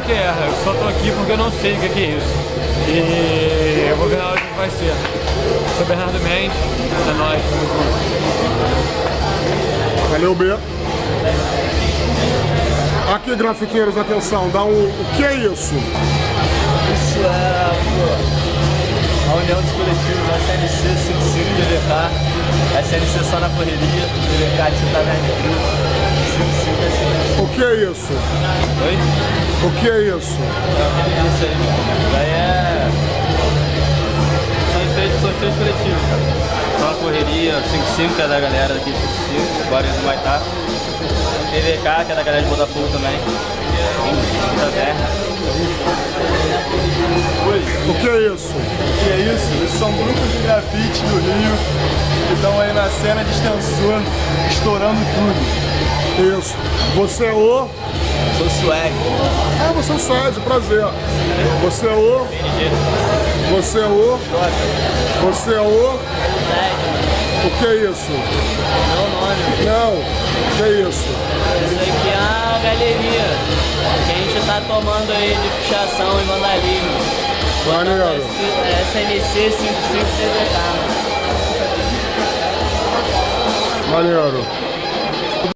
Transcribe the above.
que é, eu só tô aqui porque eu não sei o que é isso. E eu vou ver na hora que vai ser. Sou Bernardo Mendes, é nóis, tamo junto. Valeu, B. Aqui, grafiteiros, atenção, dá um... O que é isso? Isso é, pô, a União dos Coletivos, a CNC 55 DVK, a CNC só na correria, DVK tinta verde frio, 55 é CNC. O que é isso? Oi? O que é isso? Isso aí, mano. Daí é... São três coletivos, cara. Só na correria, 55 que é da galera daqui de 55, agora do Maitá. DVK, que é da galera de Botafogo também. Tinta verde. O que é isso? O que é isso? Eles são grupos de grafite do Rio que estão aí na cena de extensor, estourando tudo. Isso. Você é o... Sou swag. Ah, você é o Suede, prazer. Você é o... Você é o... Você é o... O que é isso? Meu nome. Não. O que é isso? Isso aqui é uma galeria que a gente tá tomando aí de pichação e vandalismo. Maneiro. SNC 55 DVK. Maneiro.